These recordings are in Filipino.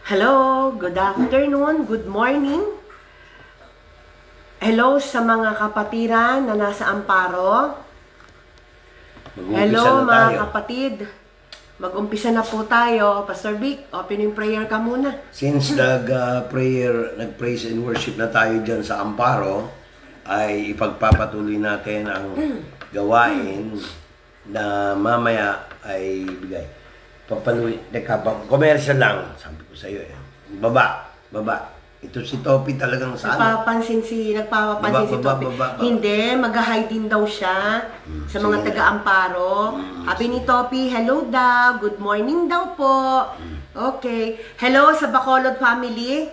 Hello, good afternoon, good morning. Hello sa mga kapatiran na nasa Amparo. Hello mga kapatid. Mag-umpisa na po tayo. Pastor Vic, opening prayer ka muna. Since nag-praise and worship na tayo dyan sa Amparo, ay ipagpapatuloy natin ang gawain na mamaya ay bigay. Papaluin, commercial lang, sabi ko sa iyo eh. Baba. Ito si Topi talagang sana. Nagpapansin si Topi. Hindi, mag-hi din daw siya sa mga taga-Amparo. Sabi ni Topi, hello daw, good morning daw po. Okay. Hello sa Bacolod family,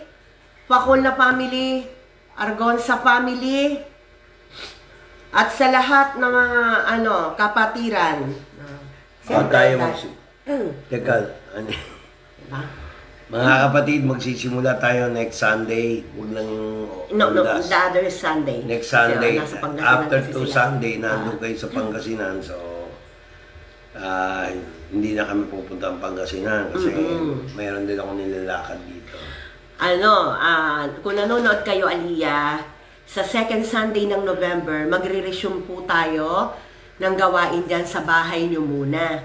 Pacola family, Argonza family, at sa lahat ng mga kapatiran. Teka, mga kapatid, magsisimula tayo next Sunday. Huwag lang yung... the other Sunday. Next Sunday. After 2 Sunday, nandun kayo sa Pangasinan. So, hindi na kami pupunta ang Pangasinan kasi mayroon din ako nilalakad dito. Kung nanonood kayo, Aliyah, sa second Sunday ng November, magre-resume po tayo ng gawain dyan sa bahay nyo muna.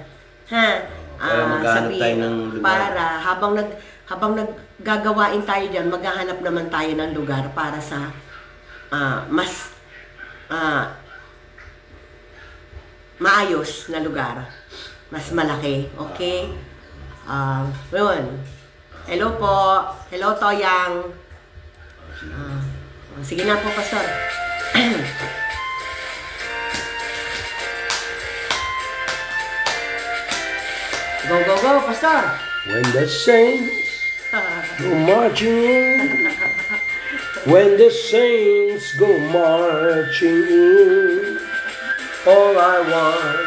Para maghahanap tayo ng lugar. Para habang naggagawain tayo dyan, maghahanap naman tayo ng lugar para sa mas maayos na lugar. Mas malaki. Okay? Yun. Hello po. Hello, Toyang. Sige na po, Pastor. Go, go, go, Pastor! When the saints go marching in, when the saints go marching in, all I want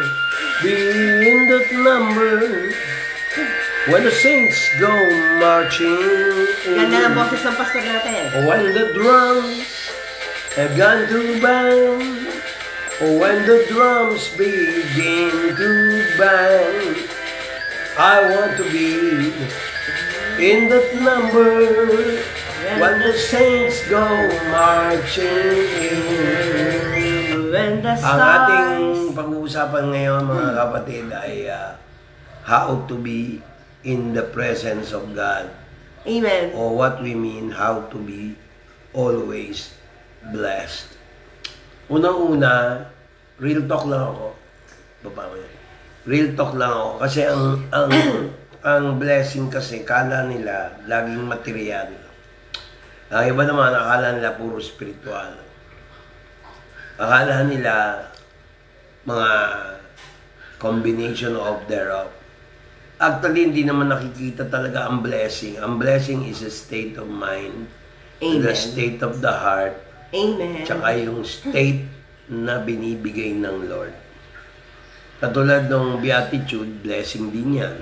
be in that number. When the saints go marching in, ganda ng boses ng Pastor natin. when the drums have gone to bang, when the drums begin to bang, I want to be in that number when the saints go marching in. When the Ang ating pag-uusapan ngayon, mga kapatid, ay how to be in the presence of God. Amen. Or what we mean, how to be always blessed. Unang-una, real talk lang ako. Baba mo yan. Real talk lang ako. Kasi ang blessing kasi, kala nila laging material. Ang iba naman, akala nila puro spiritual. Akala nila mga combination of thereof. Actually, hindi naman nakikita talaga ang blessing. Ang blessing is a state of mind. Amen. The state of the heart. Amen. Tsaka yung state na binibigay ng Lord. Katulad ng beatitude, blessing din yan.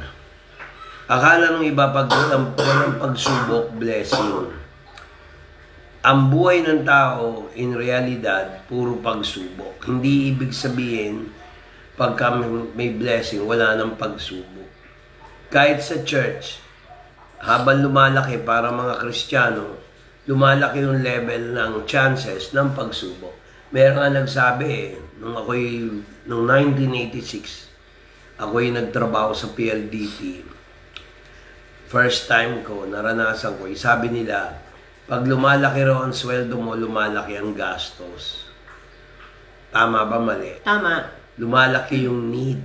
Akala nung iba pag walang pagsubok, blessing. Ang buhay ng tao, in realidad, puro pagsubok. Hindi ibig sabihin, pagka may blessing, wala nang pagsubok. Kahit sa church, habang lumalaki para mga Kristiyano, lumalaki yung level ng chances ng pagsubok. Meron nga nagsabi nung 1986, ako'y nagtrabaho sa PLDT. First time ko, naranasan ko, sabi nila, pag lumalaki raw ang sweldo mo, lumalaki ang gastos. Tama ba, mali? Tama. Lumalaki yung need,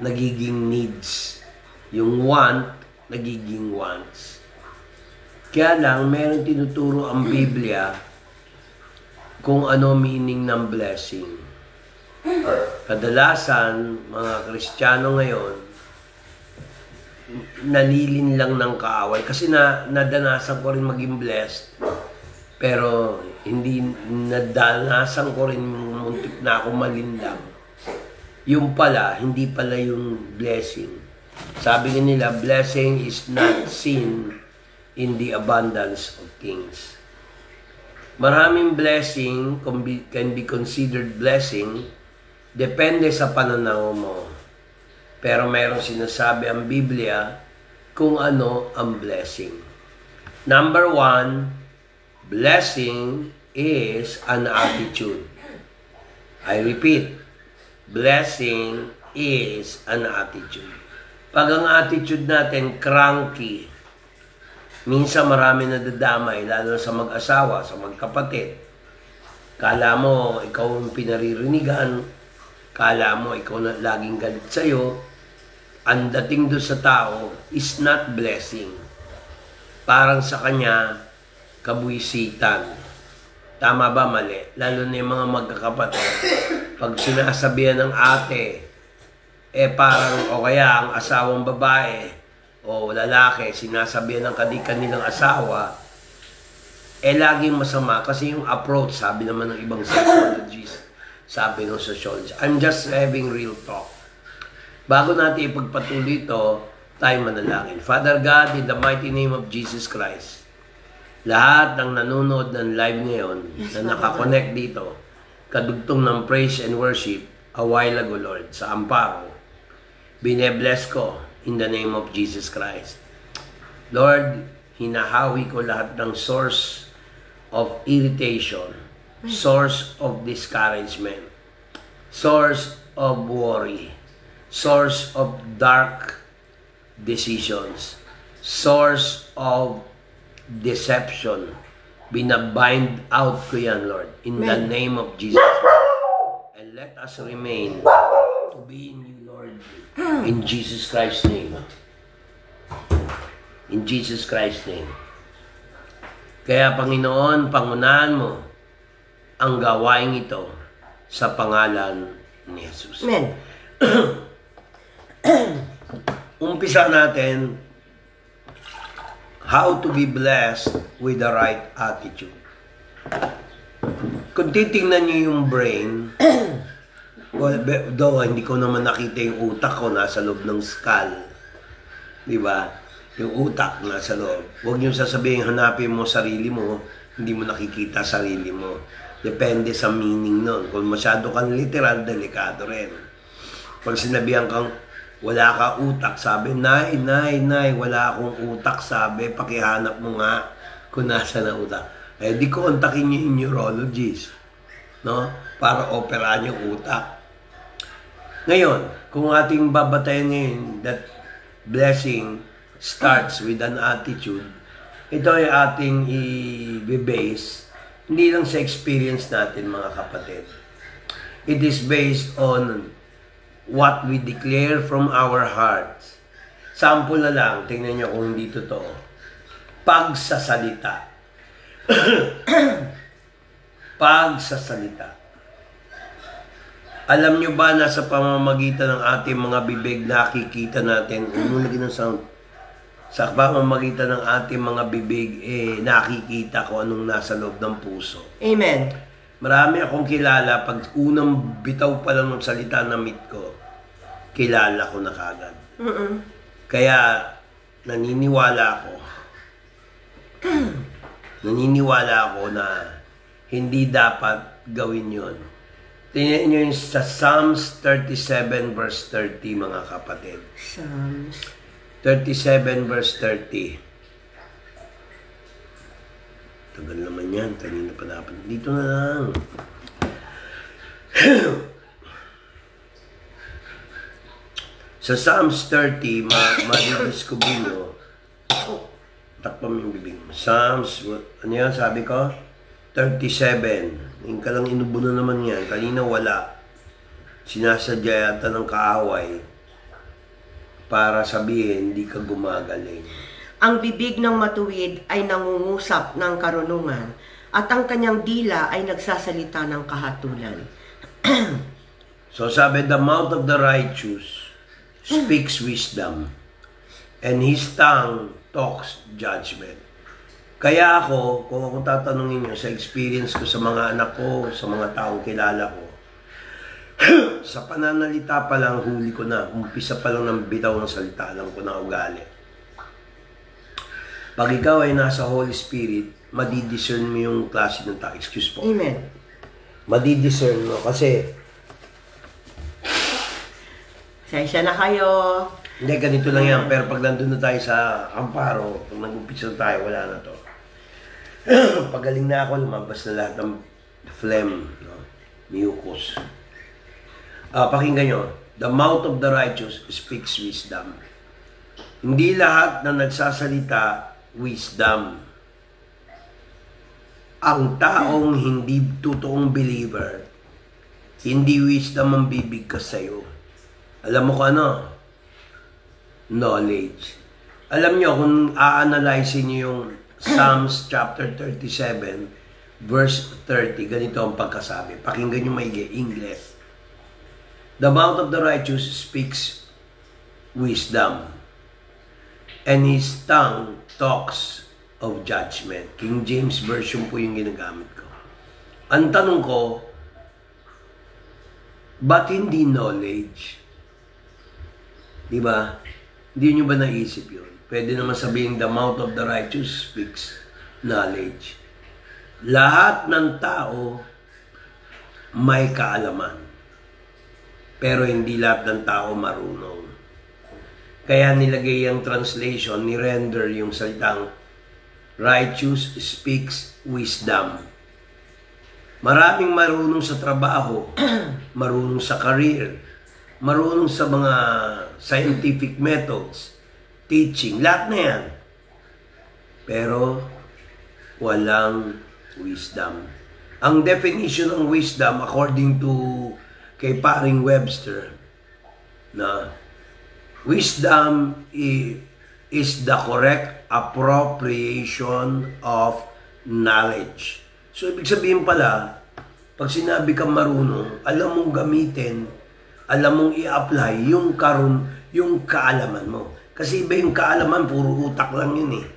nagiging needs. Yung want, nagiging wants. Kaya lang, meron tinuturo ang Biblia kung ano meaning ng blessing. Kadalasan, mga Kristiyano ngayon, nalilin lang ng kaaway. Kasi nadanasan ko rin maging blessed. Pero hindi nadanasan ko rin muntik na ako malinlang. Yung pala, hindi pala yung blessing. Sabi nila, blessing is not seen in the abundance of things. Maraming blessing can be considered blessing depende sa pananaw mo. Pero mayroong sinasabi ang Biblia kung ano ang blessing. Number 1, blessing is an attitude. I repeat, blessing is an attitude. Pag ang attitude natin cranky, minsan marami nadadamay, lalo sa mag-asawa, sa magkapatid. Kala mo, ikaw ang pinaririnigan. Kala mo, ikaw na laging galit sa'yo. Ang dating doon sa tao is not blessing. Parang sa kanya, kabuisitan. Tama ba, mali? Lalo na yung mga magkakapatid. Pag sinasabihan ng ate, parang, o kaya ang asawang babae, o lalaki, sinasabihan ng kanilang asawa, laging masama. Kasi yung approach, sabi naman ng ibang psychologists, sabi ng sociologist. I'm just having real talk. Bago natin ipagpatuloy ito, tayo manalangin. Father God, in the mighty name of Jesus Christ, lahat ng nanonood ng live ngayon, na nakakonect dito, kadugtong ng praise and worship, a while ago, Lord, sa Amparo, bine-bless ko in the name of Jesus Christ. Lord, hinahawi ko lahat ng source of irritation, source of discouragement, source of worry, source of dark decisions, source of deception. Binabind out ko yan, Lord, in the name of Jesus. And let us remain to be in you, Lord, in Jesus Christ's name. In Jesus Christ's name. Kaya, Panginoon, pangunahan mo ang gawain ito sa pangalan ni Jesus. Amen. Umpisa natin how to be blessed with the right attitude. Kung titingnan nyo yung brain, well, though hindi ko naman nakita yung utak ko nasa loob ng skull. Di ba? Yung utak nasa loob. Huwag nyo sasabihin, hanapin mo sarili mo, hindi mo nakikita sarili mo. Depende sa meaning nun. Kung masyado kang literal, delikado rin. Pag sinabihan kang, wala ka utak, sabi, nay, wala akong utak, sabi, pakihanap mo nga kung nasa na utak. Di kontakin nyo yung neurologist, no? Para operahan yung utak. Ngayon, kung ating babatayan ngayon, that blessing starts with an attitude, ito ay ating i-base, hindi lang sa experience natin, mga kapatid. It is based on what we declare from our hearts. Sample na lang, tingnan nyo kung hindi totoo. Pagsasalita. Pagsasalita. Alam nyo ba na sa pamamagitan ng ating mga bibig nakikita natin, umulagin ng sound, sa pamamagitan ng ating mga bibig, nakikita ko anong nasa loob ng puso. Amen. Marami akong kilala, pag unang bitaw pa lang ng salita na meet ko, kilala ko na kagad. Kaya, naniniwala ako na hindi dapat gawin yun. Tingnan nyo yung sa Psalms 37 verse 30, mga kapatid. Psalms 37 verse 30. Tagal naman yan. Kanina pa dapat. Dito na lang. Sa Psalms 30, madidiscover mo. Takpan mo yung bibig mo. Psalms, ano yan sabi ko? 37. Yung ka lang inubo na naman yan. Kanina wala. Sinasadya yata ng kaaway para sabihin, hindi ka gumagaling. Ang bibig ng matuwid ay nangungusap ng karunungan at ang kanyang dila ay nagsasalita ng kahatulan. So sabi, the mouth of the righteous speaks wisdom and his tongue talks judgment. Kaya ako, kung ako tatanungin nyo sa experience ko sa mga anak ko, sa mga taong kilala ko, sa pananalita pa lang, huli ko na, umpisa pa lang ng bitaw ng salita, alam ko na ugali. Pag ikaw ay nasa Holy Spirit, madidiscern mo yung klase ng tao. Excuse po. Amen. Madidiscern mo kasi Sensya na kayo. Hindi, ganito lang yan. Pero pag nandun na tayo sa Amparo, pag nag-umpisa na tayo, wala na to. Pagaling na ako, lumabas na lahat ng phlegm, no? Mucus. Pakinggan nyo. The mouth of the righteous speaks wisdom. Hindi lahat na nagsasalita, wisdom. Ang taong hindi totoong believer, hindi wisdom ang bibigkas sa'yo. Alam mo kung ano? Knowledge. Alam nyo, kung a-analyze nyo yung Psalms chapter 37, verse 30, ganito ang pagkasabi. Pakinggan nyo maigi, English. The mouth of the righteous speaks wisdom, and his tongue talks of judgment. King James Version po yung ginagamit ko. Ang tanong ko, ba't hindi knowledge? Diba? Hindi nyo ba naisip yun? Pwede naman sabihin, the mouth of the righteous speaks knowledge. Lahat ng tao may kaalaman. Pero hindi lahat ng tao marunong. Kaya nilagay yung translation, ni-render yung salitang righteous speaks wisdom. Maraming marunong sa trabaho, marunong sa career, marunong sa mga scientific methods, teaching, lahat na yan. Pero walang wisdom. Ang definition ng wisdom according to kay paring Webster, na wisdom is the correct appropriation of knowledge. So, ibig sabihin pala, pag sinabi kang marunong, alam mong gamitin, alam mong i-apply yung kaalaman mo. Kasi iba yung kaalaman, puro utak lang yun eh.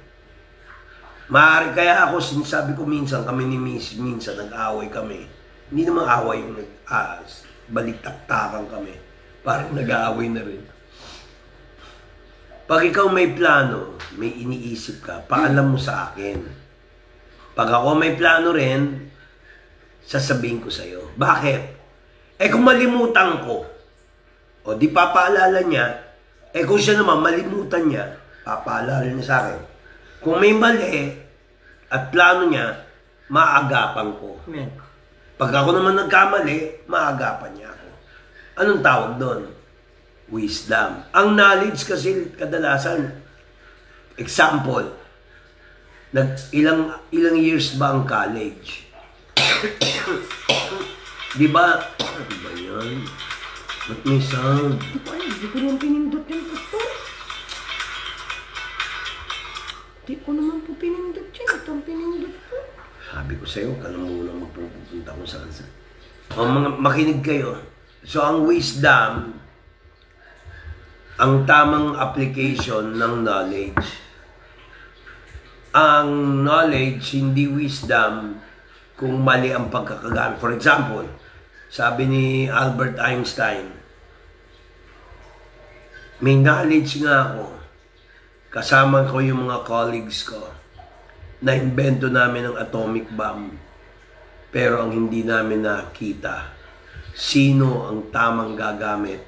Maaari kaya ako, sinasabi ko minsan, kami ni Miss, minsan nag-away kami. Hindi naman away yung balik-taktakan kami. Parang nag-aaway na rin. Pag ikaw may plano, may iniisip ka, paalam mo sa akin. Pag ako may plano rin, sasabihin ko sa'yo. Bakit? Kung malimutan ko, o di papaalala niya, kung siya naman malimutan niya, papaalala niya sa akin. Kung may mali at plano niya, maagapan ko. Amen. Pag ako naman nagkamali, maagapan niya ako. Anong tawag doon? Wisdom. Ang knowledge kasi kadalasan, example, ilang years ba ang college? Di ba? Ano ba yan? Ba't may sound? Hindi ko naman pinindot yan, pastor. Hindi ko naman po pinindot yan. Ito ang pinindot ko. Sabi ko sa'yo, ka na muna magpupunta kung saan saan. Mga makinig kayo. So, ang wisdom, ang tamang application ng knowledge. Ang knowledge, hindi wisdom, kung mali ang pagkakagamit. For example, sabi ni Albert Einstein, may knowledge nga ako, kasama ko yung mga colleagues ko, na-invento namin ang atomic bomb. Pero ang hindi namin nakita, sino ang tamang gagamit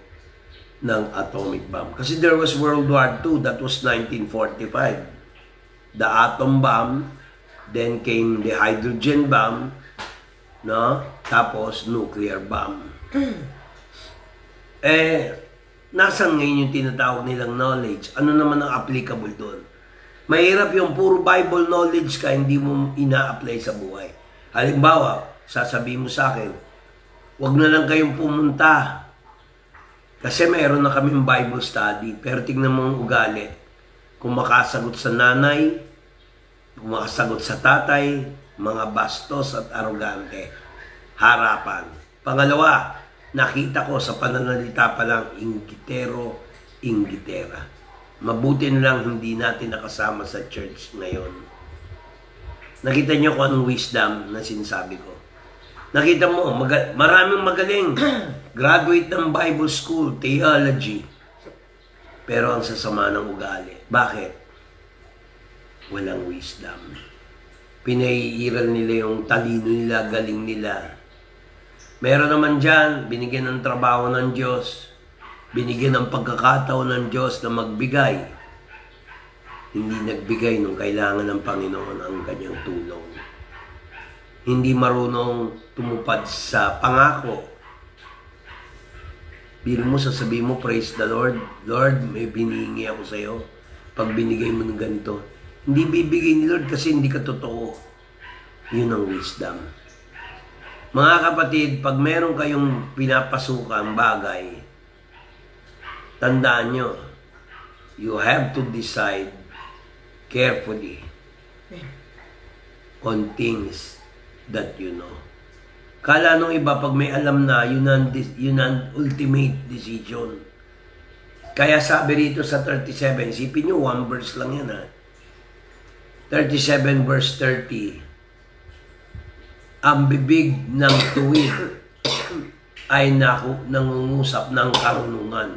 ng atomic bomb. Kasi there was World War II, that was 1945. The atom bomb, then came the hydrogen bomb, no? Tapos nuclear bomb. Nasaan ngayon yung tinatawag nilang knowledge? Ano naman ang applicable doon? Mahirap yung puro Bible knowledge ka, hindi mo ina-apply sa buhay. Halimbawa, sasabihin mo sa akin, huwag na lang kayong pumunta. Kasi mayroon na kaming Bible study. Pero tingnan mo ang ugali. Kung makasagot sa nanay, kung makasagot sa tatay, mga bastos at arogante. Harapan. Pangalawa, nakita ko sa pananalita pa lang, inggitero, inggitera. Mabuti na lang hindi natin nakasama sa church ngayon. Nakita niyo kung anong wisdom na sinasabi ko. Nakita mo, maraming magaling. Graduate ng Bible School, theology. Pero ang sasama ng ugali. Bakit? Walang wisdom. Pinaiiral nila yung talino nila, galing nila. Meron naman dyan, binigyan ng trabaho ng Diyos. binigyan ng pagkakataon ng Diyos na magbigay, hindi nagbigay nung kailangan ng Panginoon ang kanyang tulong. Hindi marunong tumupad sa pangako. Biro mo, sasabihin mo, praise the Lord. Lord, may binihingi ako sa iyo. Pag binigay mo ng ganito, hindi bibigay ni Lord kasi hindi ka totoo. Yun ang wisdom. Mga kapatid, pag meron kayong pinapasukang bagay, tandaan nyo, you have to decide carefully on things that you know. Kala nung iba, pag may alam na, yun ang ultimate decision. Kaya sabi rito sa 37, isipin nyo, 1 verse lang yan ha. 37 verse 30. Ang bibig ng tuwid ay nangungusap ng karunungan.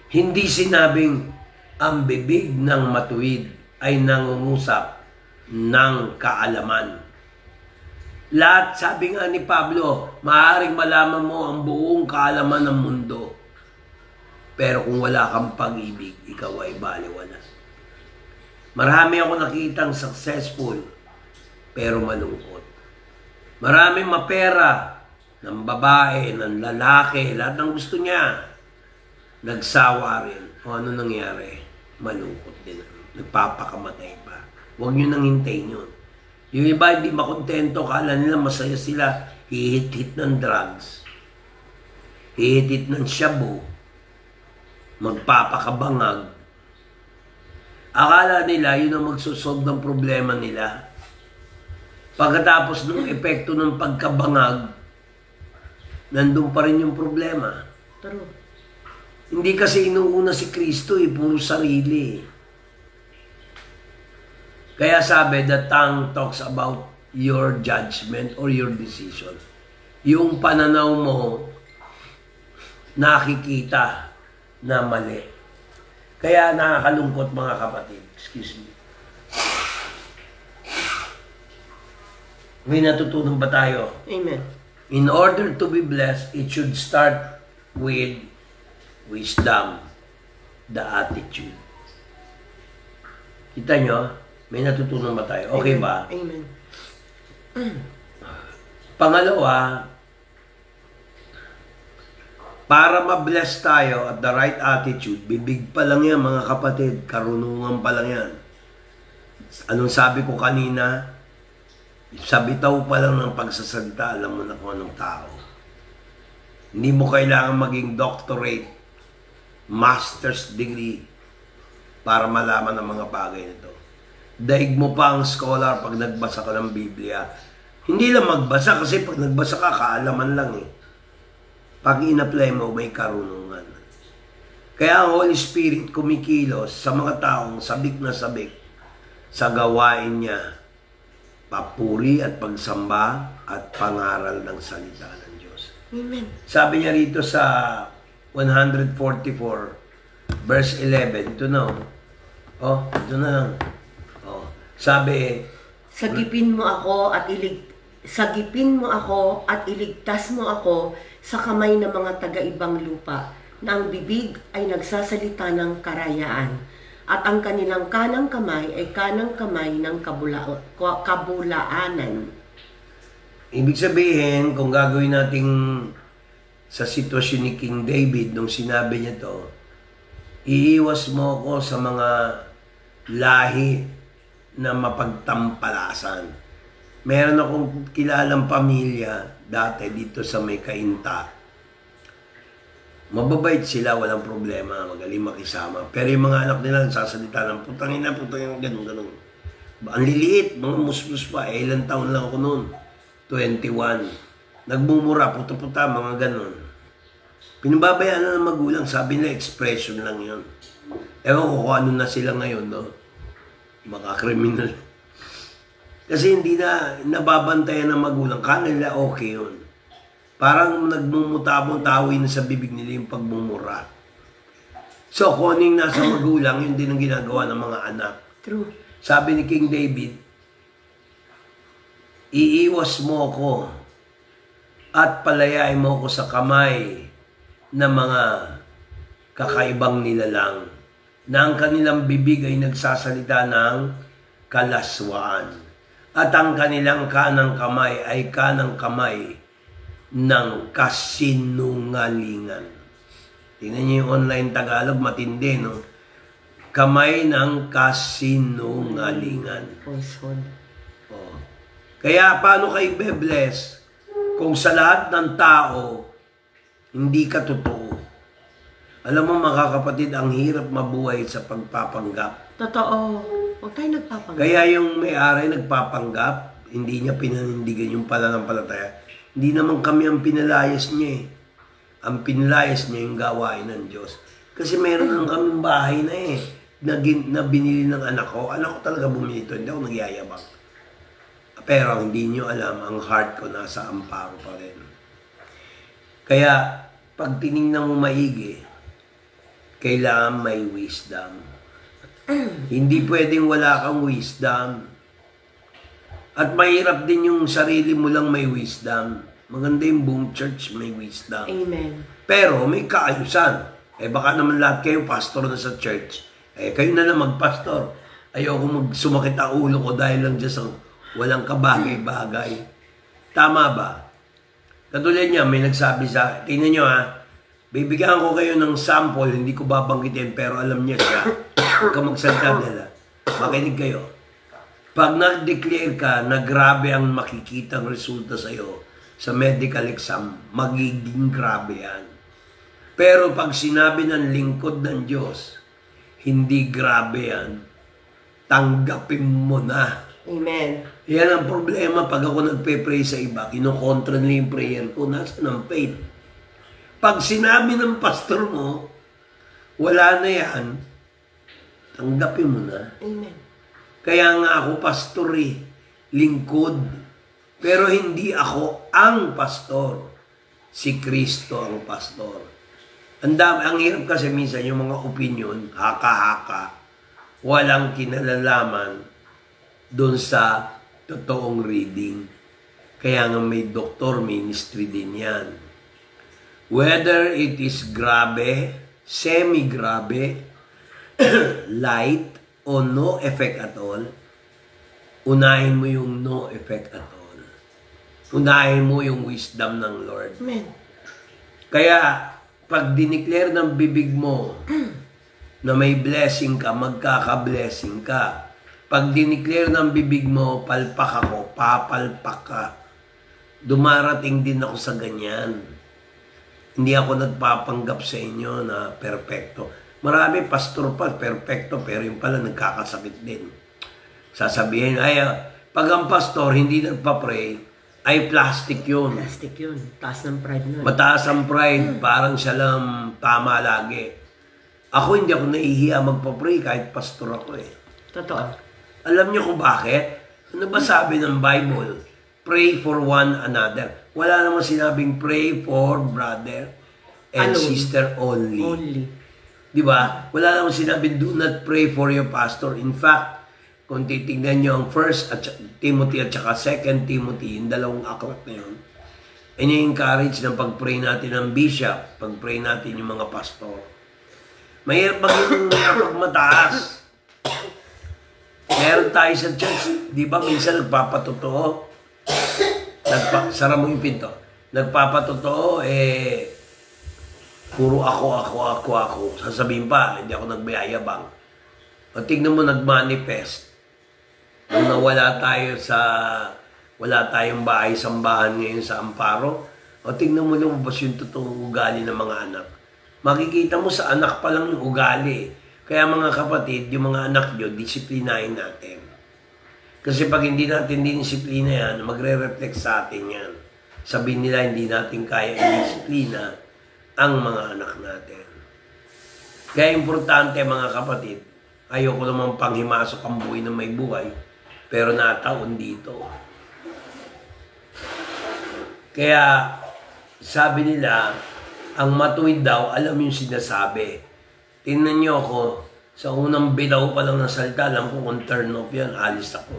Hindi sinabing ang bibig ng matuwid ay nangungusap ng kaalaman. Lahat, sabi nga ni Pablo, maaaring malaman mo ang buong kaalaman ng mundo. Pero kung wala kang pag-ibig, ikaw ay baliwala. Marami ako nakitang successful, pero malungkot. Maraming mapera, ng babae, ng lalaki, lahat ng gusto niya. Nagsawa rin. O ano nangyari? Malungkot din. Nagpapakamatay pa. Huwag nyo nang hintayin yun. Yung iba hindi makontento, kala nila masaya sila, hihit-hit ng drugs, hihit-hit ng shabu, magpapakabangag. Akala nila yun ang magsusolve ng problema nila. Pagkatapos ng epekto ng pagkabangag, nandun pa rin yung problema. True. Hindi kasi inuuna si Kristo, puro sarili. Kaya sabi, the tongue talks about your judgment or your decision. Yung pananaw mo, nakikita na mali. Kaya nakakalungkot mga kapatid. Excuse me. May natutunan ba tayo? Amen. In order to be blessed, it should start with wisdom, the attitude. Kita nyo? May natutunan ba tayo? Okay ba? Amen. Pangalawa, para ma-bless tayo at the right attitude, bibig pa lang yan mga kapatid, karunungan pa lang yan. Anong sabi ko kanina? Sa bitaw pa lang ng pagsasalita, alam mo na kung anong tao. Hindi mo kailangan maging doctorate, master's degree para malaman ang mga bagay nito. Daig mo pa ang scholar pag nagbasa ka ng Biblia. Hindi lang magbasa kasi pag nagbasa ka, kaalaman lang eh. Pag in-apply mo, may karunungan. Kaya ang Holy Spirit kumikilos sa mga taong sabik na sabik sa gawain niya, papuri at pagsamba at pangaral ng salita ng Diyos. Amen. Sabi niya rito sa 144 verse 11, ito na oh, ito na lang. Oh, sabi, sagipin mo ako at iligtas mo ako sa kamay ng mga taga-ibang lupa, na ang bibig ay nagsasalita ng karayaan, at ang kanilang kanang kamay ay kanang kamay ng kabulaanan. Ibig sabihin, kung gagawin natin sa sitwasyon ni King David, nung sinabi niya to, iiwas mo ko sa mga lahi na mapagtampalasan. Meron akong kilalang pamilya dati dito sa may Kainta. Mababait sila, walang problema, magaling makisama. Pero yung mga anak nila nagsasalita ng putangin na, ganun. Ang liliit, mga musmus pa. Ilang taon lang ako noon. 21. Nagmumura, puta-puta, mga ganun. Pinababayaan na ng magulang, sabi nila expression lang yun. Ewan ko kung ano na sila ngayon, no? Mga kriminal. Kasi hindi na nababantayan ng magulang. Kala nila okay yun. Parang nagmumutabong tawin sa bibig nila yung pagmumura. So, kung ano yung nasa magulang, yun din ang ginagawa ng mga anak. True. Sabi ni King David, iiwas mo ko at palayain mo ko sa kamay ng mga kakaibang nilalang, na ang kanilang bibig ay nagsasalita ng kalaswaan, at ang kanilang kanang kamay ay kanang kamay ng kasinungalingan. Tingnan niyo yung online Tagalog, matindi, no? Kamay ng kasinungalingan. Oh. Kaya paano kayo be-bless kung sa lahat ng tao hindi ka totoo? Alam mo mga kapatid, ang hirap mabuhay sa pagpapanggap. Totoo. Huwag tayo nagpapanggap. Kaya yung may-ari nagpapanggap, hindi niya pinanindigan yung pananampalataya. Hindi naman kami ang pinalayas niya eh. Ang pinalayas niya yung gawain ng Diyos. Kasi meron lang kaming bahay na eh, na binili ng anak ko. Anak ko talaga bumili ito, hindi ako nagyayabang. Pero hindi niyo alam, ang heart ko nasa Amparo pa rin. Kaya, pag tinignan mo maigi, kailangan may wisdom. Hindi pwedeng wala kang wisdom. At mahirap din yung sarili mo lang may wisdom. Maganda yung buong church may wisdom. Amen. Pero may kaayusan. Baka naman lahat kayo pastor na sa church. Kayo na lang magpastor. Ayoko sumakit ang ulo ko dahil lang dyan sa walang kabagay-bagay. Tama ba? Katulad niya, may nagsabi sa, tingnan nyo bibigyan ko kayo ng sample, hindi ko babanggitin, pero alam niya siya. Huwag ka magsalita nila. Makinig kayo. Pag nag-declare ka na grabe ang makikitang resulta sa'yo sa medical exam, magiging grabe yan. Pero pag sinabi ng lingkod ng Diyos, hindi grabe yan, tanggapin mo na. Amen. Yan ang problema pag ako nagpe-pray sa iba, kinokontra nila yung prayer ko, nasa ng faith. Pag sinabi ng pastor mo, wala na yan, tanggapin mo na. Amen. Kaya nga ako pastor lingkod. Pero hindi ako ang pastor. Si Kristo ang pastor. Ang hirap kasi minsan yung mga opinion, haka-haka, walang kinalalaman doon sa totoong reading. Kaya nga may doctor ministry din yan. Whether it is grabe, semi-grabe, light, o no effect at all, unahin mo yung no effect at all. Unahin mo yung wisdom ng Lord. Amen. Kaya, pag dineclare ng bibig mo na may blessing ka, magkaka-blessing ka. Pag dineclare ng bibig mo, palpak ako, papalpak ka. Dumarating din ako sa ganyan. Hindi ako nagpapanggap sa inyo na perfecto. Marami pastor pa, perfecto, pero yung pala nagkakasakit din. Sasabihin, pag ang pastor hindi nagpa-pray, ay plastic yun. Plastic yun. Taas ng pride nun. Mataas ang pride, parang siya lang tama lagi. Ako hindi ako nahihiya magpa-pray kahit pastor ako Totoo. Alam niyo kung bakit? Ano ba sabi ng Bible? Pray for one another. Wala namang sinabing pray for brother and Alone. sister only. Only. Di ba? Wala namang sinabing do not pray for your pastor. In fact, kung titignan nyo ang 1 Timothy at saka 2 Timothy, yung dalawang aklat na yun, ini-encourage ng pag-pray natin ng bishop, pag-pray natin yung mga pastor. Mahirap maging kapag mataas. Meron tayo sa church, di ba minsan nagpapatotoo? Sara mo yung pinto. Nagpapatotoo, puro ako. Sasabihin pa, hindi ako nagbayayabang. O tignan mo, nagmanifest. Nung nawala tayong bahay-sambahan ngayon sa Amparo, o tignan mo lumabas yung totoong ugali ng mga anak. Makikita mo sa anak pa lang yung ugali. Kaya mga kapatid, yung mga anak nyo, disiplinahin natin. Kasi pag hindi natin dinisiplina yan, magre-reflect sa atin yan. Sabihin nila, hindi natin kaya i-disiplina ang mga anak natin. Kaya importante mga kapatid, ayoko naman panghimasok ang buhay na may buhay, pero nataon dito. Kaya sabi nila, ang matuwid daw, alam yung sinasabi. Tingnan nyo ako, sa unang bitaw pa lang ng salita, alam ko kung turn off yan, alis ako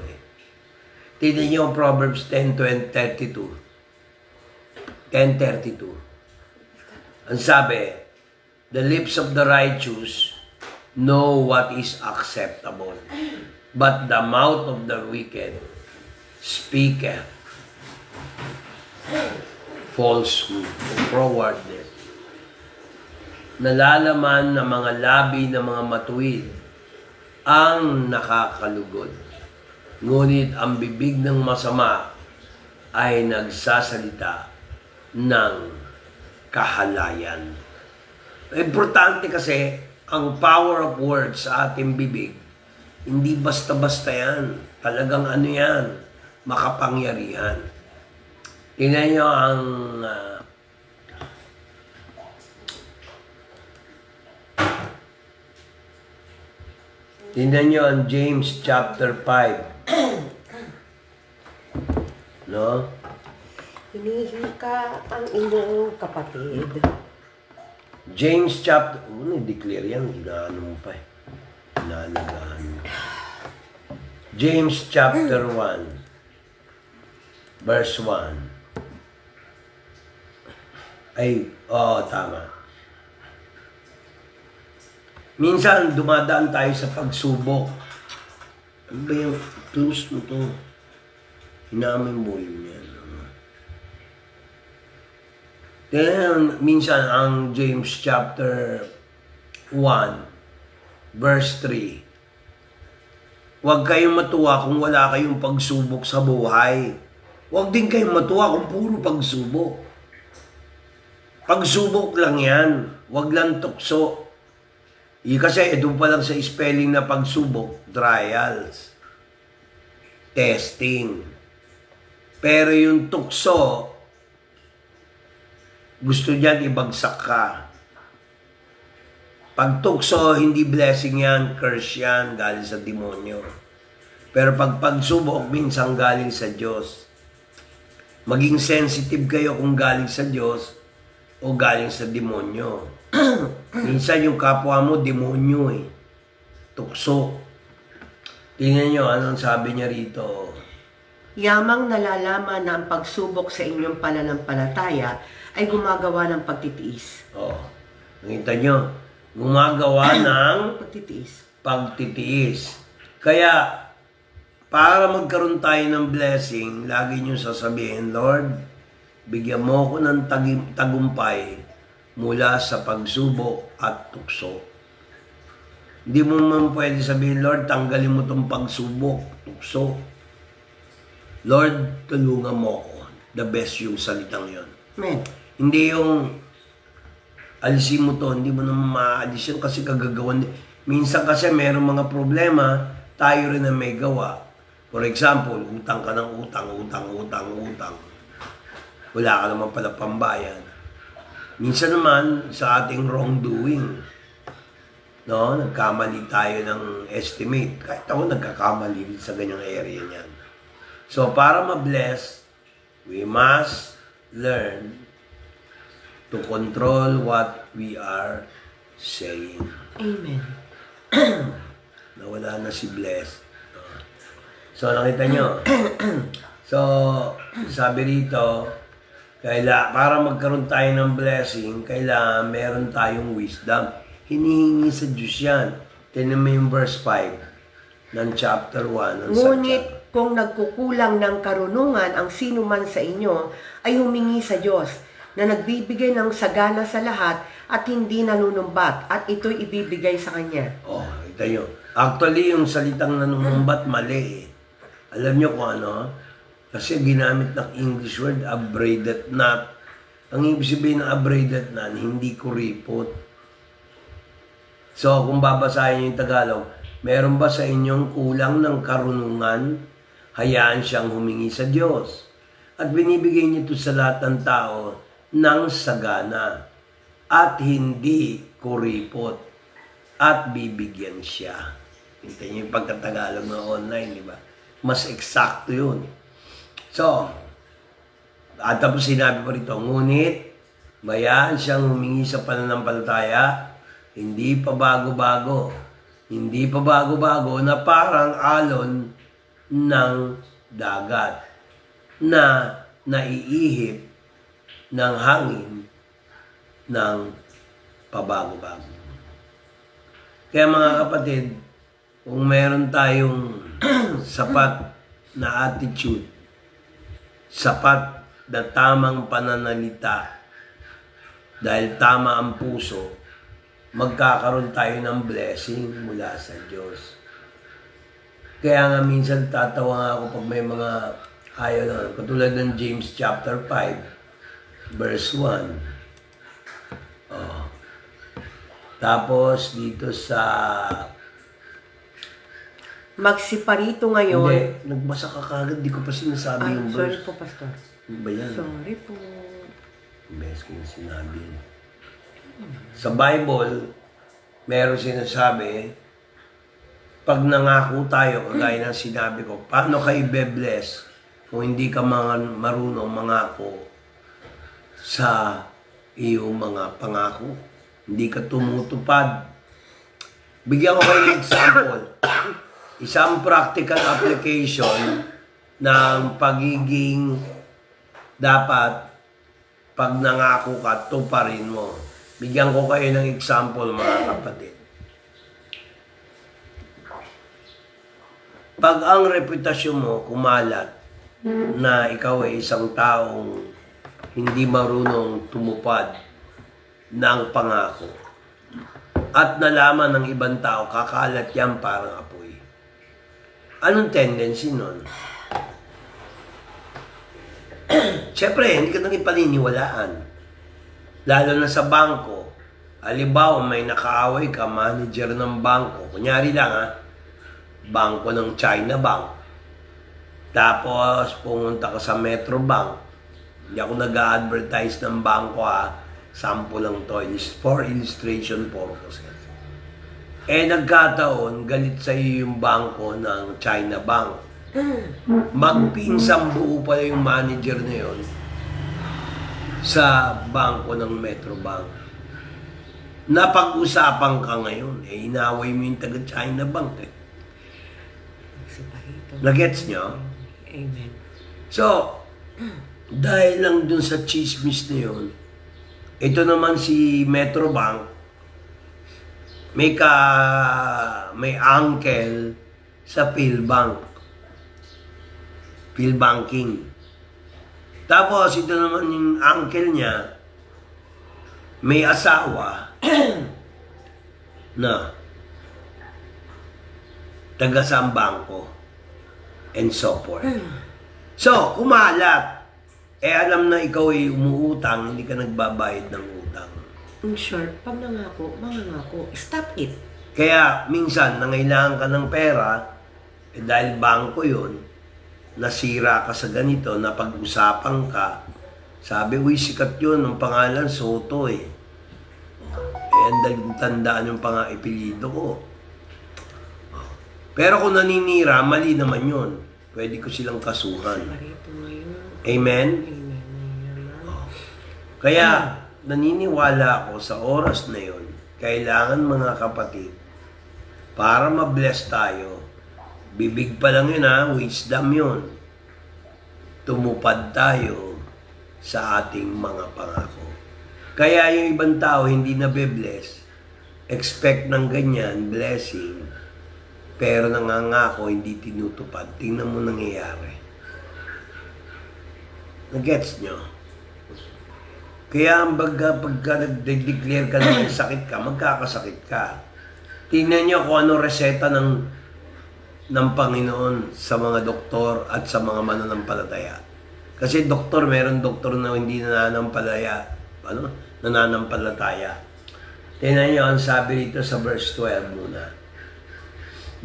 Tingnan nyo Proverbs 10:32. 10:32. Ang sabi, The lips of the righteous know what is acceptable, but the mouth of the wicked speaketh falsehood o frowardness. Nalalaman ng mga labi ng mga matuwid ang nakakalugod. Ngunit ang bibig ng masama ay nagsasalita ng kahalayan. Importante kasi ang power of words sa ating bibig, hindi basta-basta yan. Talagang ano yan, makapangyarihan. Tingnan nyo ang tingnan nyo ang James chapter 5. No? Hinihika ang inyong kapatid. James chapter... declare yan. Ginaano mo pa eh. Nalagahan mo. James chapter 1. Verse 1. Tama. Minsan, dumadaan tayo sa pagsubok. Ano ba yung close mo to? Hinamin mo yun yan. Then, minsan, ang James chapter 1, verse 3. Huwag kayong matuwa kung wala kayong pagsubok sa buhay. Huwag din kayong matuwa kung puro pagsubok. Pagsubok lang yan. Huwag lang tukso. Kasi doon pa lang sa spelling na pagsubok, trials, testing. Pero yung tukso, gusto niyan ibagsak ka. Pag tukso, hindi blessing yan, curse yan, galing sa demonyo. Pero pag pagsubok, minsan galing sa Diyos. Maging sensitive kayo kung galing sa Diyos o galing sa demonyo. Minsan yung kapwa mo, demonyo eh. Tukso. Tingnan nyo, anong sabi niya rito? Yamang nalalaman na ang pagsubok sa inyong pananampalataya ay gumagawa ng pagtitiis. Nakita nyo, gumagawa ng pagtitiis. Kaya, para magkaroon tayo ng blessing, lagi nyo sasabihin, Lord, bigyan mo ko ng tagumpay mula sa pagsubok at tukso. Hindi mo man pwede sabihin, Lord, tanggalin mo itong pagsubok, tukso. Lord, tulungan mo ko. The best yung salitang yon. Amen. Hindi yung alisin mo to, hindi mo naman maaalis yun kasi kagagawan. Minsan kasi mayroong mga problema, tayo rin na may gawa. For example, utang ka ng utang. Wala ka naman pala pambayad. Minsan naman, sa ating wrongdoing, no, nagkamali tayo ng estimate. Kahit ako nagkakamali sa ganyang area niyan. So, para ma-bless, we must learn to control what we are saying. Amen. Nawala na si Bless. So, nakita nyo. So, sabi rito, para magkaroon tayo ng blessing, kailangan meron tayong wisdom. Hinihingi sa Diyos yan. Tignan mo yung verse 5 ng chapter 1. Ngunit kung nagkukulang ng karunungan ang sino man sa inyo, ay humingi sa Diyos na nagbibigay ng sagana sa lahat at hindi nanunumbat, at ito'y ibibigay sa Kanya. Kita nyo. Actually, yung salitang nanunumbat, mali eh. Alam nyo kung ano? Kasi ginamit ng English word, abraded not. Ang ibig sabihin ng abraded not, hindi kuripot. So, kung babasahin nyo yung Tagalog, meron ba sa inyong kulang ng karunungan? Hayaan siyang humingi sa Diyos. At binibigay niyo ito sa lahat ng tao ng sagana. At hindi kuripot. At bibigyan siya. Hintayin niyo yung pagkatagalog ng online, di ba? Mas eksakto yun. So, at tapos sinabi pa rito, ngunit, bayaan siyang humingi sa pananampalataya, hindi pa bago-bago na parang alon ng dagat na naiihip ng hangin ng pabago-bago. Kaya mga kapatid, kung meron tayong sapat na attitude, sapat na tamang pananalita, dahil tama ang puso, magkakaroon tayo ng blessing mula sa Diyos. Kaya nga minsan tatawa nga ako pag may mga ayaw na, katulad ng James chapter 5, verse 1. Oh. Tapos dito sa... Magsiparito ngayon. Hindi, nagbasa ka kagad, di ko pa sinasabi yung verse. Sorry po, Pastor. Ano ba yan? Sorry po. Best ko yung sinabi. Sa Bible, meron sinasabi, pag nangako tayo, kagaya ng sinabi ko, paano kayo be-bless kung hindi ka marunong mangako sa iyong mga pangako? Hindi ka tumutupad. Bigyan ko kayo ng example. Isang practical application ng pagiging dapat pag nangako ka, tuparin mo. Bigyan ko kayo ng example, mga kapatid. Pag ang reputasyon mo kumalat na ikaw ay isang taong hindi marunong tumupad ng pangako at nalaman ng ibang tao, kakalat yan parang apoy. Anong tendency nun? Siyempre, hindi ka naging paniniwalaan. Lalo na sa bangko. Halimbawa, may nakaaway ka, manager ng bangko. Kunyari lang, bangko ng China Bank. Tapos, pumunta ka sa Metro Bank. Hindi ako nag-a-advertise ng bangko, sample lang to, for illustration purposes. Nagkataon, galit sa iyo yung bangko ng China Bank. Magpinsang buo pala yung manager na yun sa bangko ng Metro Bank. Napag-usapan ka ngayon, inaway mo yung taga-China Bank. Nagets nyo? Amen. So, dahil lang dun sa chismis na yun, ito naman si Metro Bank, may uncle sa PhilBank. PhilBanking. Tapos ito naman yung uncle niya, may asawa na taga sa bangko and so forth. So, kumalat. Alam na ikaw ay umuutang, hindi ka nagbabayad ng utang. In short, pag nangako, mangangako, stop it. Kaya minsan, nangailangan ka ng pera, dahil bangko yun, nasira ka sa ganito, napag-usapan ka, sabi, uy, sikat yun, ang pangalan, Soto tandaan yung pang-ipilido ko. Pero kung naninira, mali naman yun. Pwede ko silang kasuhan. Amen? Kaya, naniniwala ako sa oras na yun, kailangan mga kapatid, para ma-bless tayo, bibig pa lang yun wisdom yun. Tumupad tayo sa ating mga pangako. Kaya yung ibang tao hindi na-bless, expect ng ganyan, blessing, pero nangangako, hindi tinutupad. Tingnan mo nangyayari. Nag-gets nyo? Kaya pagka nag-declare ka na may sakit ka, magkakasakit ka. Tingnan nyo kung ano reseta ng Panginoon sa mga doktor at sa mga mananampalataya. Kasi meron doktor na hindi nananampalataya. Tingnan nyo ang sabi dito sa verse 12 muna.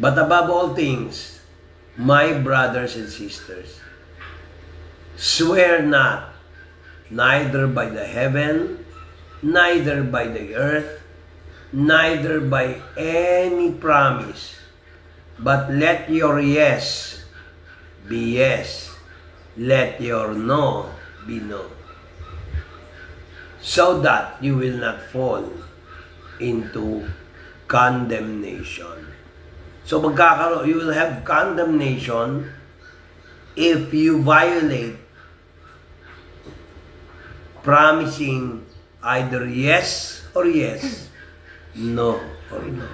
But above all things, my brothers and sisters, swear not, neither by the heaven, neither by the earth, neither by any promise, but let your yes be yes, let your no be no, so that you will not fall into condemnation. So you will have condemnation if you violate promising either yes or yes. No or no.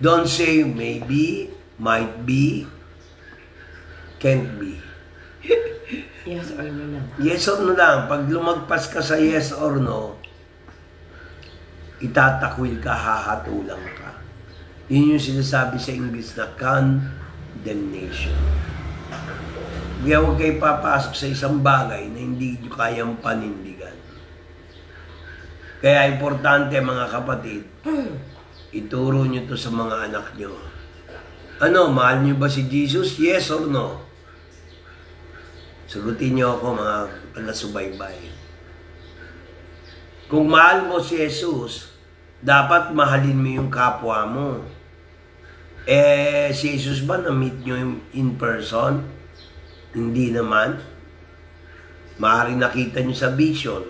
Don't say maybe, might be, can't be. Yes or no lang. Yes or no lang. Pag lumagpas ka sa yes or no, itatakwil ka, hahatulang ka. Yun yung sinasabi sa English na condemnation. Kaya huwag kayo papasok sa isang bagay na hindi nyo kayang panindigan. Kaya importante mga kapatid, ituro nyo to sa mga anak nyo. Ano, mahal nyo ba si Jesus? Yes or no? Sagutin nyo ako mga taga-subaybay. Kung mahal mo si Jesus, dapat mahalin mo yung kapwa mo. Si Jesus ba na-meet nyo in person? Hindi naman. Maaaring nakita nyo sa vision.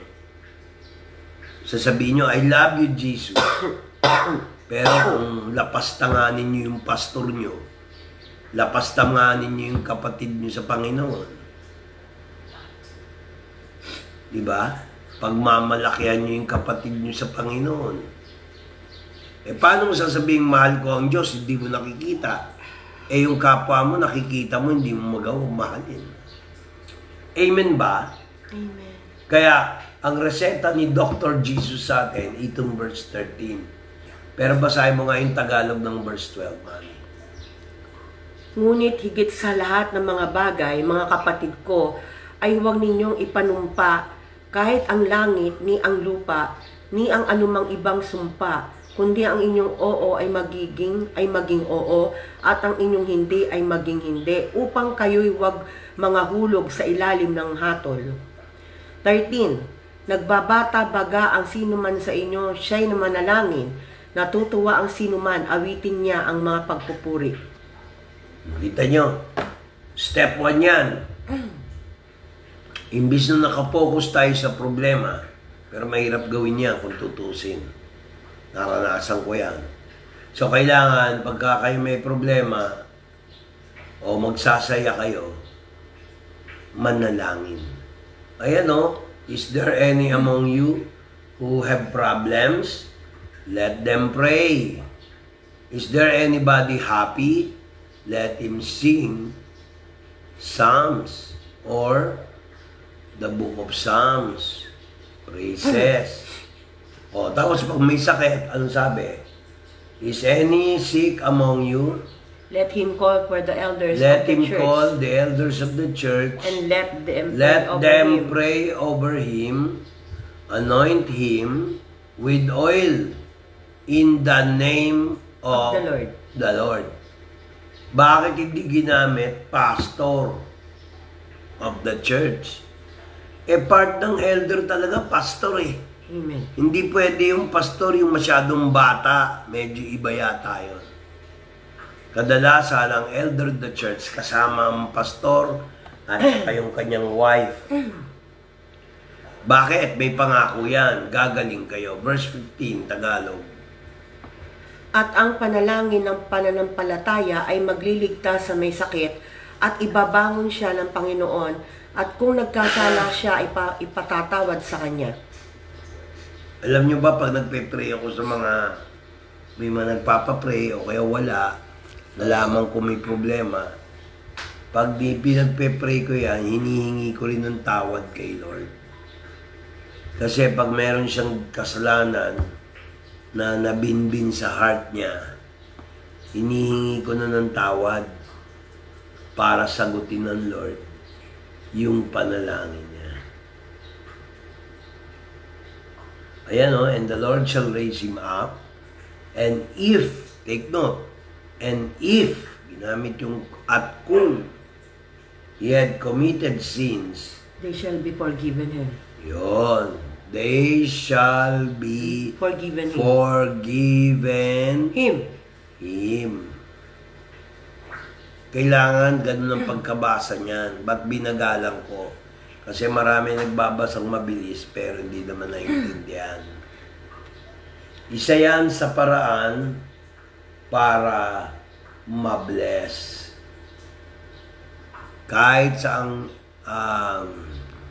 Sasabihin nyo, I love you, Jesus. Pero kung lapastanganin nyo yung pastor nyo, lapastanganin nyo yung kapatid nyo sa Panginoon, diba? Pagmamalakihan nyo yung kapatid nyo sa Panginoon. Paano mo sasabihin, mahal ko ang Diyos, hindi mo nakikita? Yung kapwa mo, nakikita mo, hindi mo magawang mahalin. Amen ba? Amen. Kaya, ang reseta ni Dr. Jesus sa atin, itong verse 13. Pero basahin mo nga yung Tagalog ng verse 12, Mami. Ngunit higit sa lahat ng mga bagay, mga kapatid ko, ay huwag ninyong ipanumpa kahit ang langit, ni ang lupa, ni ang anumang ibang sumpa, kundi ang inyong oo ay maging oo, at ang inyong hindi ay maging hindi, upang kayo'y huwag mangahulog sa ilalim ng hatol. 13. Nagbabata baga ang sinuman sa inyo, siya'y namanalangin. Natutuwa ang sinuman, awitin niya ang mga pagpupuri. Kita nyo, step 1 yan. Imbis na nakapokus tayo sa problema, pero mahirap gawin niya kung tutusin. Naranasan ko yan. So, kailangan, pagka kayo may problema, o magsasaya kayo, manalangin. Ayan o, is there any among you who have problems? Let them pray. Is there anybody happy? Let him sing Psalms or the book of Psalms. Praises. O, tapos pag may sakit, anong sabi? Is any sick among you? Let him call for the elders Let of the him church. call the elders of the church. And let Let them them pray over him. Anoint him with oil in the name of the Lord. The Lord. Bakit hindi ginamit pastor of the church? Part ng elder talaga, pastor eh. Amen. Hindi pwede yung pastor yung masyadong bata. Medyo iba yata yun. Kadalasan ang elder of the church kasama ang pastor at yung kanyang wife. Bakit? May pangako yan. Gagaling kayo. Verse 15, Tagalog. At ang panalangin ng pananampalataya ay magliligtas sa may sakit at ibabangon siya ng Panginoon, at kung nagkasala siya, ipatatawad sa Kanya. Alam nyo ba, pag nagpe-pray ako sa may mga nagpapapray o kaya wala, nalaman ko may problema, pag pinagpe-pray ko yan, hinihingi ko rin ng tawad kay Lord. Kasi pag meron siyang kasalanan na nabinbin sa heart niya, hinihingi ko na ng tawad para sagutin ng Lord yung panalangin niya. Ayan o, and the Lord shall raise him up, and if, take note, and if, ginamit yung at kung, he had committed sins, They shall be forgiven him. yun, they shall be Forgiven him. forgiven Him. Kailangan ganun ang pagkabasa niyan. Ba't binagalang ko? Kasi marami nagbabasang mabilis pero hindi naman naiintindihan. Isa yan sa paraan para ma-bless. Kahit sa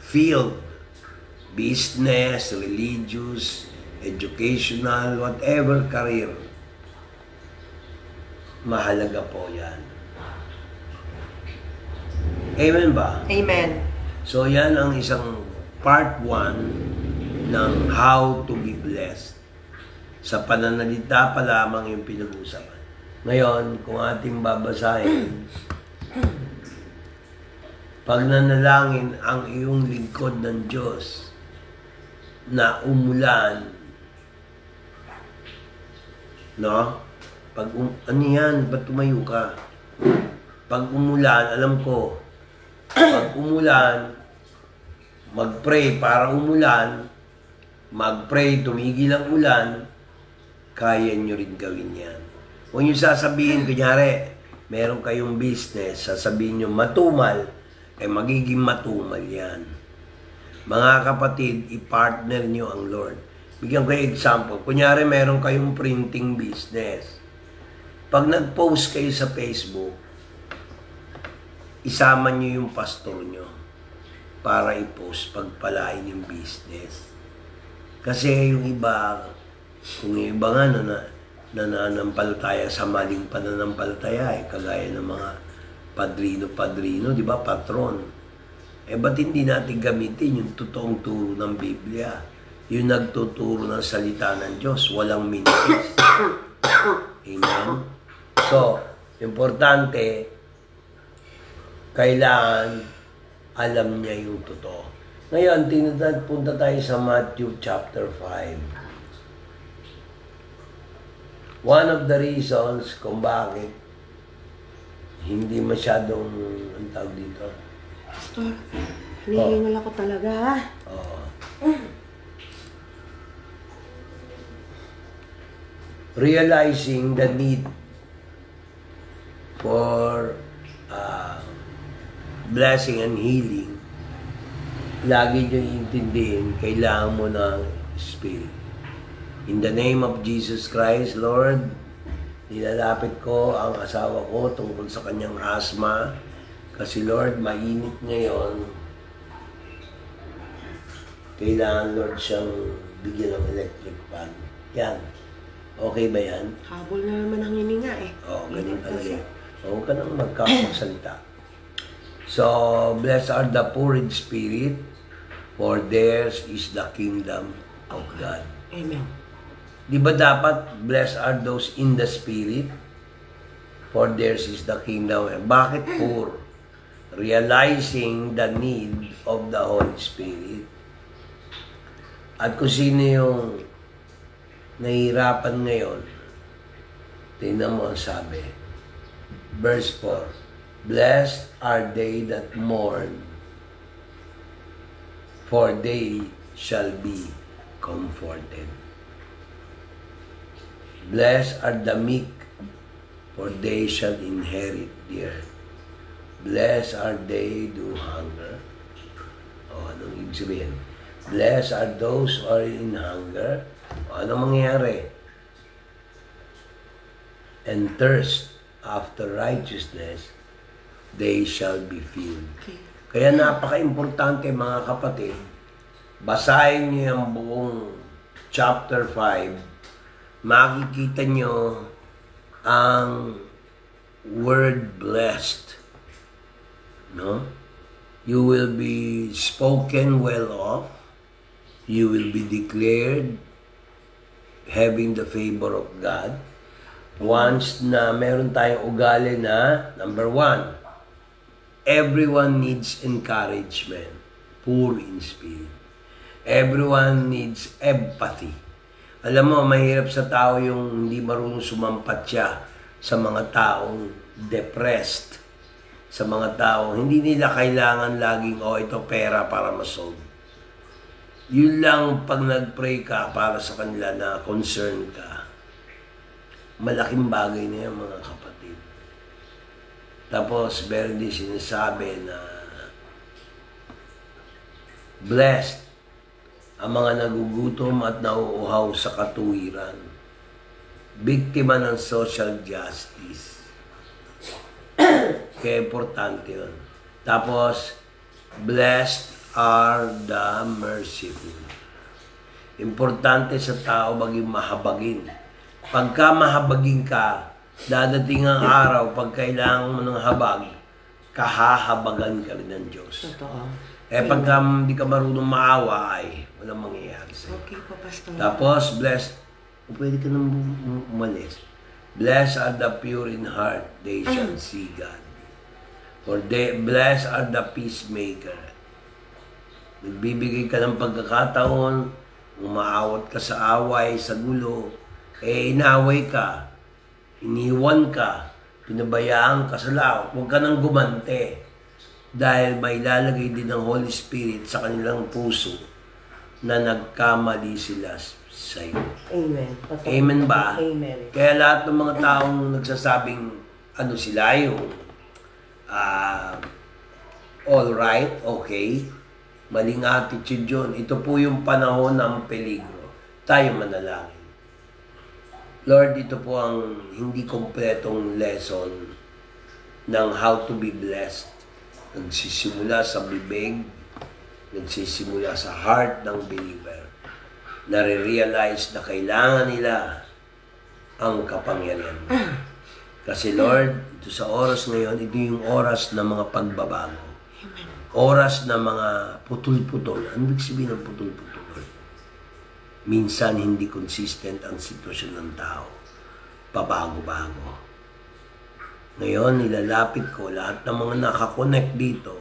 field, business, religious, educational, whatever career, mahalaga po yan. Amen ba? Amen. So yan ang isang part 1 ng how to be blessed. Sa pananalita pa lamang yung pinag-usapan. Ngayon, kung ating babasahin, pag nanalangin ang iyong lingkod ng Diyos na umulan, no? Pag ano yan, ba't tumayo ka? Pag umulan, alam ko, pag umulan, mag-pray para umulan, mag-pray, tumigil ang ulan, kaya nyo rin gawin yan. Kung nyo sasabihin, kunyari, meron kayong business, sasabihin nyo matumal, magiging matumal yan. Mga kapatid, i-partner nyo ang Lord. Bigyan ko yung example. Kunyari, meron kayong printing business. Pag nag-post kayo sa Facebook, isama nyo yung pastor nyo para i-post pagpalain yung business. Kasi yung iba, kung yung iba nga nananampalataya sa maling pananampalataya, kagaya ng mga padrino, di ba, patron. Ba't hindi natin gamitin yung totoong turo ng Biblia? Yung nagtuturo ng salita ng Diyos, walang mintis. Amen? So, importante, kailangan alam niya yung totoo. Ngayon, punta tayo sa Matthew chapter 5. One of the reasons kung bakit hindi masyadong, ang tawag dito? Pastor, hinihingal ako talaga. Realizing the need for blessing and healing, lagi nyo iintindihin, kailangan mo ng Spirit. In the name of Jesus Christ, Lord, nilalapit ko ang asawa ko tungkol sa kanyang asthma. Kasi Lord, mainit ngayon. Kailangan, Lord, siyang bigyan ng electric fan. Yan. Okay ba yan? Habol na naman ang hininga eh. Oo, ganun talaga. Huwag ka nang magkakapagsalita. So, blessed are the poor in spirit, for theirs is the kingdom of God. Amen. Di ba dapat, blessed are those in the spirit, for theirs is the kingdom. Bakit poor? Realizing the need of the Holy Spirit. At kung sino yung nahihirapan ngayon, tingnan mo ang sabi. Verse 4, blessed are they that mourn, for they shall be comforted. Blessed are the meek, for they shall inherit the earth. Blessed are they who hunger. Anong ibig sabihin? Blessed are those who are in hunger. Anong mangyayari? And thirst after righteousness, they shall be filled. Kaya napaka-importante mga kapatid, basahin niyo yung buong chapter 5, makikita niyo ang word blessed. No? You will be spoken well of. You will be declared having the favor of God. Once na meron tayong ugali na, number 1, everyone needs encouragement, poor in spirit. Everyone needs empathy. Alam mo, mahirap sa tao yung hindi marunong sumampat siya sa mga taong depressed, sa mga taong hindi nila kailangan laging, ito pera para masolve. Yun lang pag nag-pray ka para sa kanila na concern ka. Malaking bagay na yan mga kapatid. Tapos, meron din sinasabi na blessed ang mga nagugutom at nauuhaw sa katuwiran. Biktima ng social justice. Kaya importante yun. Tapos, blessed are the merciful. Importante sa tao maging mahabagin. Pagka mahabagin ka, dadating ang araw, pag kailangan mo ng habag, kahahabagan ka rin ng Diyos. Totoo. Pagka hindi ka marunong maawa, ay walang mangyayari sa'yo. Okay po, Pastor. Tapos, blessed, pwede ka nang umalis. Blessed are the pure in heart, they shall see God. For blessed are the peacemaker. Nagbibigay ka ng pagkakataon, umaawat ka sa away, sa gulo, inaway ka, iniwan ka, pinabayaan ka sa laot, huwag ka nang gumante. Dahil may lalagay din ng Holy Spirit sa kanilang puso na nagkamali sila sa iyo. Amen. Amen ba? Amen. Kaya lahat ng mga taong nagsasabing ano sila yung all right, okay, maling attitude yun. Ito po yung panahon ng peligro. Tayo manalangin. Lord, ito po ang hindi kompletong lesson ng how to be blessed. Nagsisimula sa bibig, nagsisimula sa heart ng believer. Nare-realize na kailangan nila ang kapangyarihan mo. Kasi Lord, ito sa oras ngayon, ito yung oras ng mga pagbabago. Oras ng mga putol-putol. Ano ibig sabihin ng putol-putol? Minsan hindi consistent ang sitwasyon ng tao. Pabago-bago. Ngayon, nilalapit ko lahat ng mga nakakonect dito.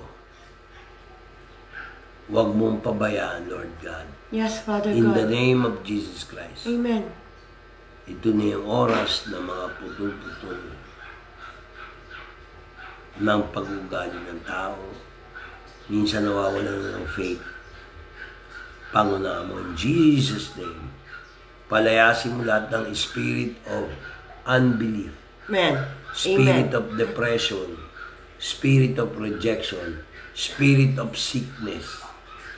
Huwag mong pabayaan, Lord God. Yes, Father God. In the name of Jesus Christ. Amen. Ito na yung oras ng mga putol-putol ng pag-ugali ng tao. Minsan nawawala na ng faith. Pangunahan mo in Jesus' name. Palayasin mo lahat ng spirit of unbelief. Amen. Spirit of depression. Spirit of rejection. Spirit of sickness.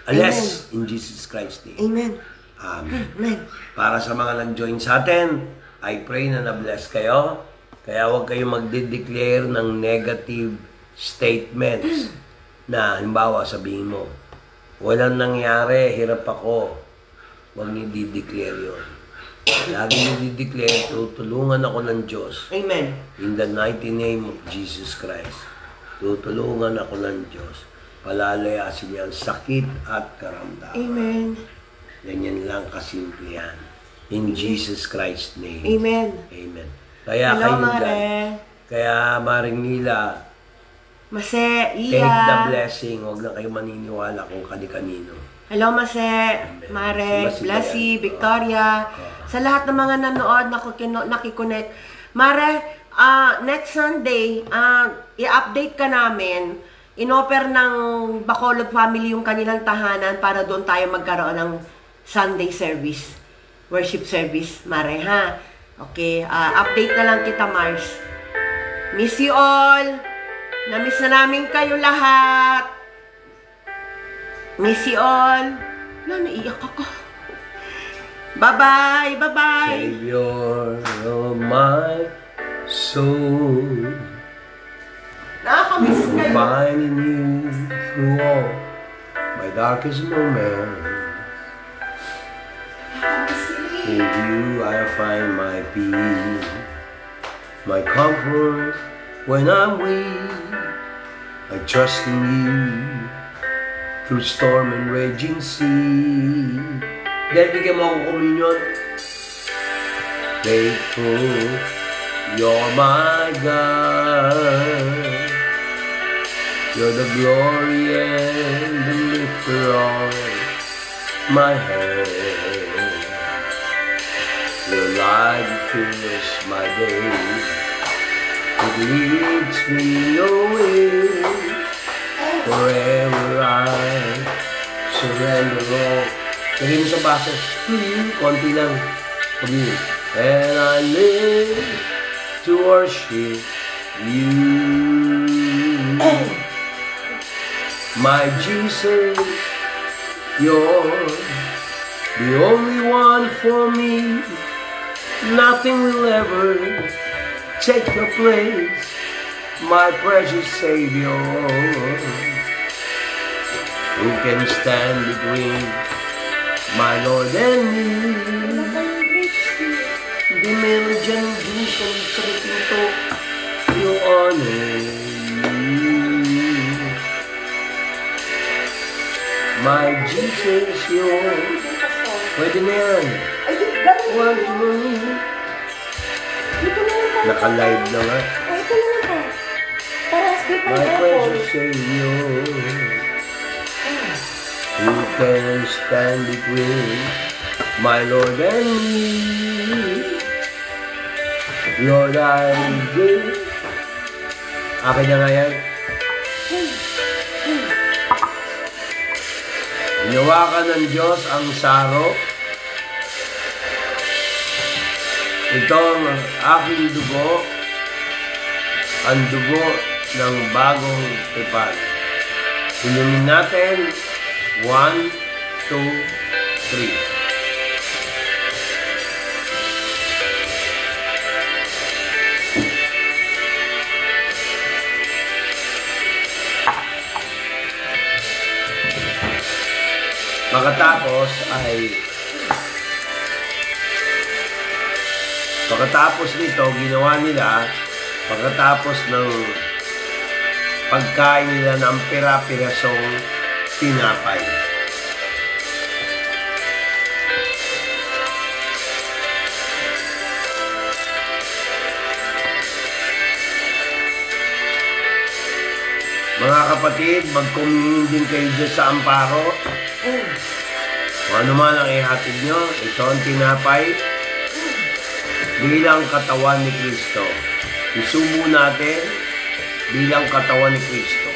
Alas, in Jesus Christ's name. Amen. Amen. Amen. Para sa mga nag-join sa atin, I pray na na-bless kayo. Kaya huwag kayong magde-declare ng negative statements na halimbawa sabihin mo, walang nangyari, hirap ako. Huwag niyo di-declare yun. Lagi niyo di-declare, tutulungan ako ng Diyos. Amen. In the mighty name of Jesus Christ. Tutulungan ako ng Diyos. Palalayasin niya ang sakit at karamdaman. Amen. Ganyan lang kasimple yan. In Jesus Christ's name. Amen. Amen. Kaya Hello, kayo Mare. dyan. Kaya Maring Mila, Mase, take the Iya. blessing. Huwag na kayo maniniwala kung kani-kanino. Hello, Mase, Mare, Si Blessy, Bayan. Victoria. Sa lahat ng mga nanood, nakikonnect. Mare, next Sunday, i-update ka namin. Inoffer ng Bacolod family yung kanilang tahanan para doon tayo magkaroon ng Sunday service. Worship service, Mare, ha? Okay, update na lang kita, Mars. Miss you all. Na-miss na namin kayo lahat. Miss you all. Naiiyak ako. Bye-bye, bye-bye. Savior of my soul, Nakakamiss kayo. finding you through all my darkest moments. In you I find my peace, my comfort when I'm weak. I trust in you through storm and raging sea. Dahil bigyan mo akong communion. Faithful, you're my God. You're the glory and the lifter of my head. Your light fills my day. It leads me nowhere. Forever I surrender all. Lagay mo sa baso. Konti lang. And I live to worship you. My Jesus, you're the only one for me. Nothing will ever take your place, my precious Savior. Who can stand between My Lord and me. Hindi meron dyan juice ang sabitin ito. You honor me. My Jesus, you. Pwede na yan. Ay, ganun. Want me. Dito na lang tayo. Naka-live na nga. Ay, ito na lang tayo. Para skip ang My echo. precious Savior. Who can stand between my Lord and me? Lord, I give. Akin na nga yan. Ginawa ka ng Diyos ang saro. Ito ang aking dugo, ang dugo ng bagong tipan. Inumin natin. 1, 2, 3. Pagkatapos nito, ginawa nila, pagkatapos ng pagkain nila ng pira-pirasong tinapay. Mga kapatid, mag-communion din kayo dyan sa Amparo. Kung ano man ang ihatid nyo, ito ang tinapay bilang katawan ni Kristo. Isubo natin bilang katawan ni Kristo.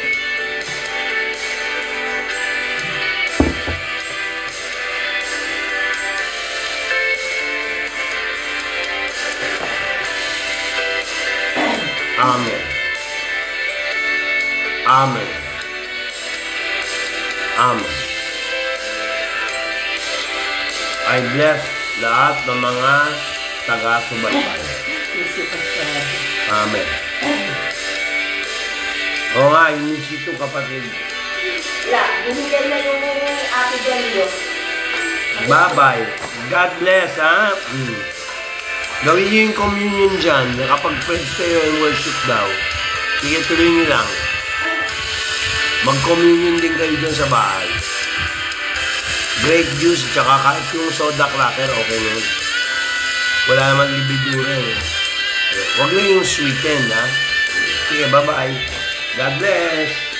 Amen. Amen. Amen. I bless lahat ng mga taga-subaybay. Amen. Oo nga, inisito kapatid. Wala, binigay na yung Ate Delio. Bye-bye. God bless, ha? Gawin niyo yung communion dyan. Nakapag-praise kayo and worship daw. Sige, tuloy niyo lang. Mag-communion din kayo dyan sa bahay. Grape juice, tsaka kahit yung soda cracker, okay na yun. Wala naman libidura eh. Huwag lang yung sweeten, ha? Sige, bye-bye. God bless.